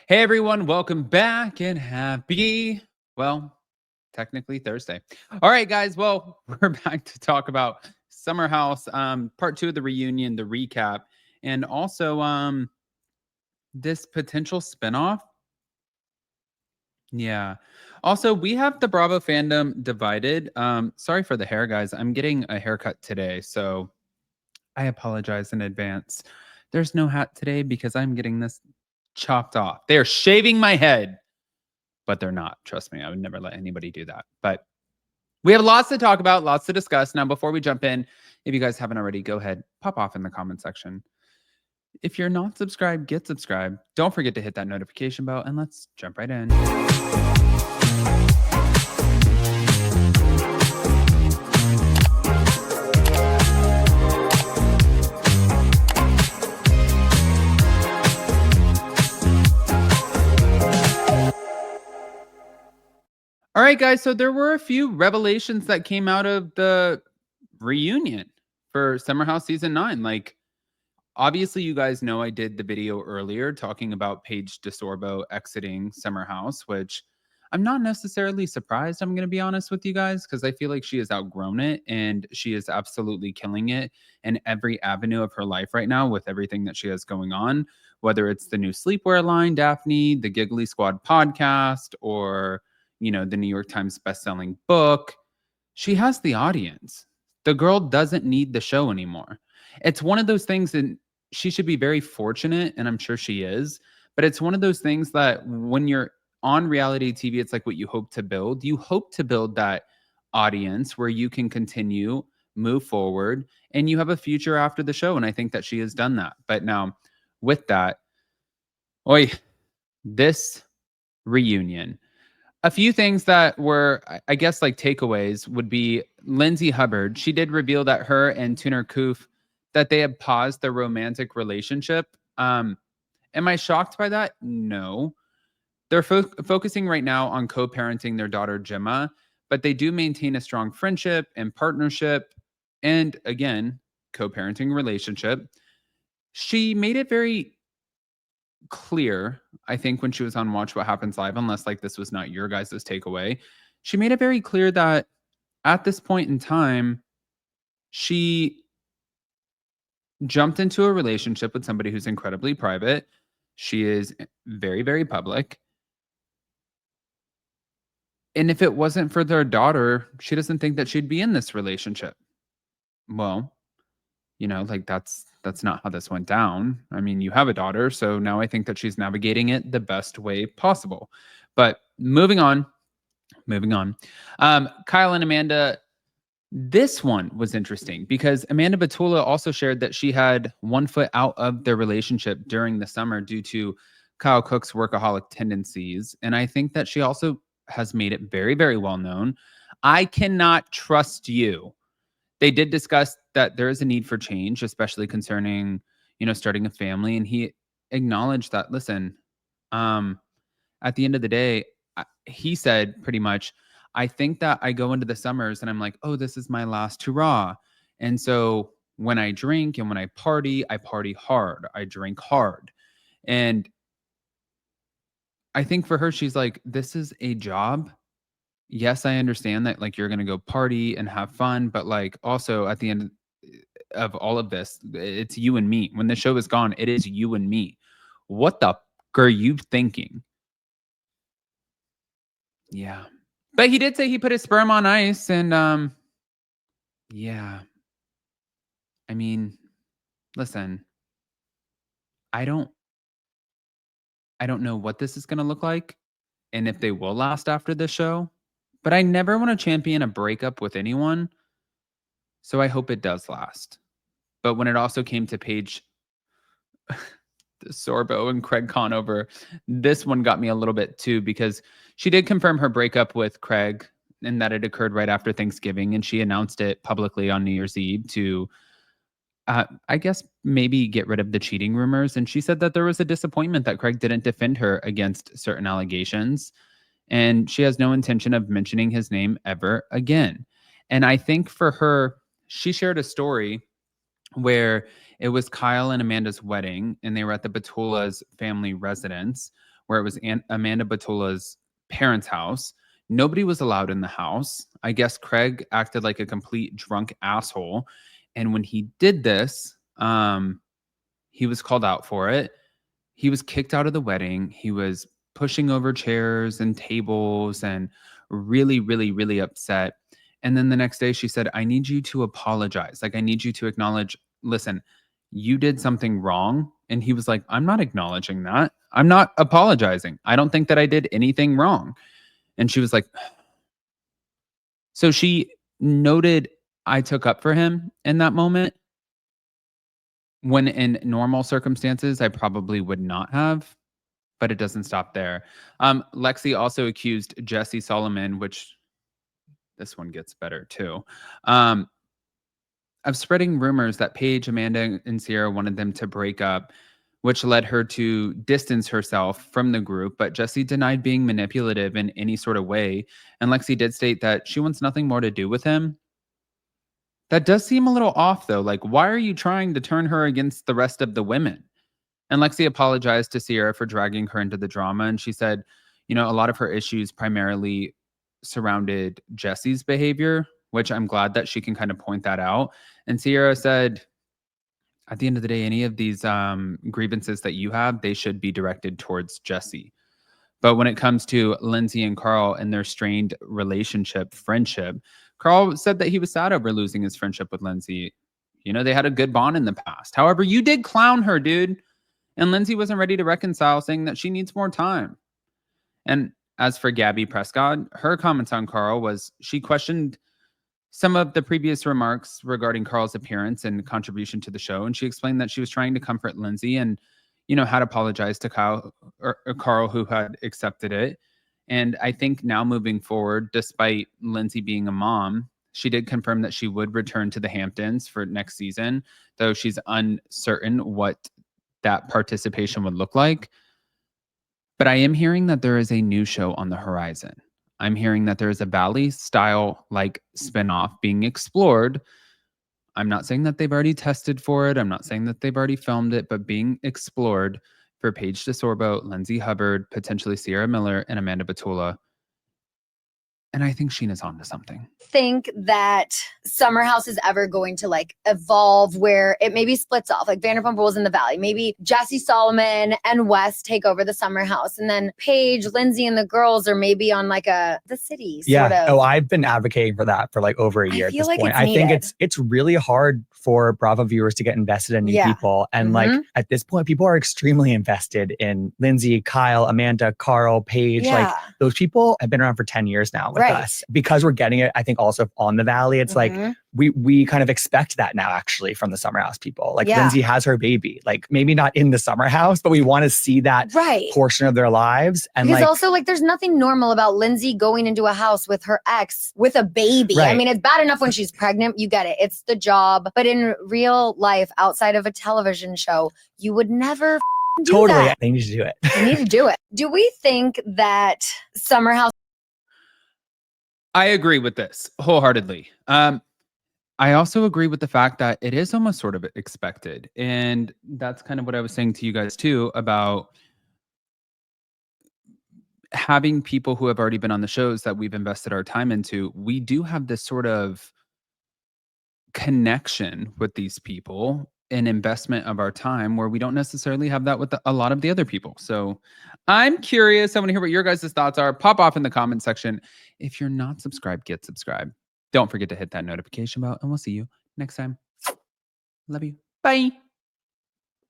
Hey everyone, welcome back and happy, well, technically Thursday. All right, guys. Well, we're back to talk about Summer House, part two of the reunion, the recap, and also this potential spinoff. Yeah. Also, we have the Bravo fandom divided. Sorry for the hair, guys. I'm getting a haircut today, so I apologize in advance. There's no hat today because I'm getting this chopped off. They are shaving my head. But they're not. Trust me, I would never let anybody do that. But we have lots to talk about, lots to discuss. Now, before we jump in, if you guys haven't already, go ahead, pop off in the comment section. If you're not subscribed, get subscribed. Don't forget to hit that notification bell, and let's jump right in. All right, guys. So there were a few revelations that came out of the reunion for Summer House season 9. Like, obviously, you guys know I did the video earlier talking about Paige DeSorbo exiting Summer House, which I'm not necessarily surprised. I'm going to be honest with you guys, because I feel like she has outgrown it and she is absolutely killing it in every avenue of her life right now with everything that she has going on, whether it's the new sleepwear line, Daphne, the Giggly Squad podcast, or, the New York Times bestselling book. She has the audience. The girl doesn't need the show anymore. It's one of those things, and she should be very fortunate, and I'm sure she is, but it's one of those things that when you're on reality TV, it's like what you hope to build. You hope to build that audience where you can continue, move forward, and you have a future after the show. And I think that she has done that. But now, with that, oi, this reunion. A few things that were, I guess, like takeaways would be Lindsay Hubbard. She did reveal that her and Tuner Koof, that they had paused their romantic relationship. Am I shocked by that? No. They're focusing right now on co-parenting their daughter Gemma, but they do maintain a strong friendship and partnership, and again, co-parenting relationship. She made it very clear, I think, when she was on Watch What Happens Live, unless like this was not your guys' takeaway, she made it very clear that at this point in time, she jumped into a relationship with somebody who's incredibly private. She is very, very public. And if it wasn't for their daughter, she doesn't think that she'd be in this relationship. Well, like that's not how this went down. I mean, you have a daughter, so now I think that she's navigating it the best way possible. But moving on. Kyle and Amanda, this one was interesting because Amanda Batula also shared that she had one foot out of their relationship during the summer due to Kyle Cook's workaholic tendencies. And I think that she also has made it very, very well known. I cannot trust you. They did discuss that there is a need for change, especially concerning, starting a family. And he acknowledged that, listen, at the end of the day, he said pretty much, I think that I go into the summers and I'm like, oh, this is my last hurrah. And so when I drink and when I party hard. I drink hard. And I think for her, she's like, this is a job. Yes, I understand that like you're going to go party and have fun, but like also at the end of all of this, it's you and me. When the show is gone, it is you and me. What the are you thinking? Yeah. But he did say he put his sperm on ice and yeah. I mean, listen, I don't I don't know what this is going to look like and if they will last after the show, but I never want to champion a breakup with anyone, so I hope it does last. But when it also came to Paige Sorbo and Craig Conover, this one got me a little bit too because she did confirm her breakup with Craig and that it occurred right after Thanksgiving, and she announced it publicly on New Year's Eve to I guess maybe get rid of the cheating rumors. And she said that there was a disappointment that Craig didn't defend her against certain allegations. And she has no intention of mentioning his name ever again. And I think for her, she shared a story where it was Kyle and Amanda's wedding, and they were at the Batula's family residence where it was Amanda Batula's parents' house. Nobody was allowed in the house. I guess Craig acted like a complete drunk asshole. And when he did this, he was called out for it. He was kicked out of the wedding. He was pushing over chairs and tables and really, really, really upset. And then the next day she said, I need you to apologize. Like, I need you to acknowledge, listen, you did something wrong. And he was like, I'm not acknowledging that. I'm not apologizing. I don't think that I did anything wrong. And she was like, so she noted I took up for him in that moment when in normal circumstances, I probably would not have, but it doesn't stop there. Lexi also accused Jesse Solomon, which this one gets better too, of spreading rumors that Paige, Amanda, and Sierra wanted them to break up, which led her to distance herself from the group. But Jesse denied being manipulative in any sort of way. And Lexi did state that she wants nothing more to do with him. That does seem a little off, though. Like, why are you trying to turn her against the rest of the women? And Lexi apologized to Sierra for dragging her into the drama. And she said, you know, a lot of her issues primarily surrounded Jesse's behavior, which I'm glad that she can kind of point that out. And Sierra said, at the end of the day, any of these grievances that you have, they should be directed towards Jesse. But when it comes to Lindsay and Carl and their strained relationship, friendship, Carl said that he was sad over losing his friendship with Lindsay. You know, they had a good bond in the past. However, you did clown her, dude. And Lindsay wasn't ready to reconcile, saying that she needs more time. And as for Gabby Prescott, her comments on Carl was she questioned some of the previous remarks regarding Carl's appearance and contribution to the show. And she explained that she was trying to comfort Lindsay and, you know, had apologized to Carl, who had accepted it. And I think now moving forward, despite Lindsay being a mom, she did confirm that she would return to the Hamptons for next season, though she's uncertain what that participation would look like. But I am hearing that there is a new show on the horizon. I'm hearing that there is a Valley style like spinoff being explored. I'm not saying that they've already tested for it. I'm not saying that they've already filmed it, but being explored for Paige DeSorbo, Lindsay Hubbard, potentially Sierra Miller, and Amanda Batula. And I think Sheena's onto something. Think that Summer House is ever going to like evolve where it maybe splits off, like Vanderpump Rules in the Valley. Maybe Jesse Solomon and Wes take over the Summer House, and then Paige, Lindsay, and the girls are maybe on like the city sort of. Oh, I've been advocating for that for like over a year at this point. I think it's really hard for Bravo viewers to get invested in new people, and like at this point, people are extremely invested in Lindsay, Kyle, Amanda, Carl, Paige. Like those people have been around for 10 years now with us because we're getting it. I think also on the Valley, it's like we kind of expect that now actually from the Summer House people. Like Lindsay has her baby, like maybe not in the Summer House, but we want to see that portion of their lives. And because also like there's nothing normal about Lindsay going into a house with her ex with a baby. I mean, it's bad enough when she's pregnant, you get it, it's the job, but in real life outside of a television show, you would never do that. They need to do it. They need to do it. Do we think that Summer House? I agree with this wholeheartedly. I also agree with the fact that it is almost sort of expected. And that's kind of what I was saying to you guys too about having people who have already been on the shows that we've invested our time into. We do have this sort of connection with these people, an investment of our time where we don't necessarily have that with a lot of the other people. So I'm curious. I want to hear what your guys' thoughts are. Pop off in the comment section. If you're not subscribed, get subscribed. Don't forget to hit that notification bell, and we'll see you next time. Love you. Bye.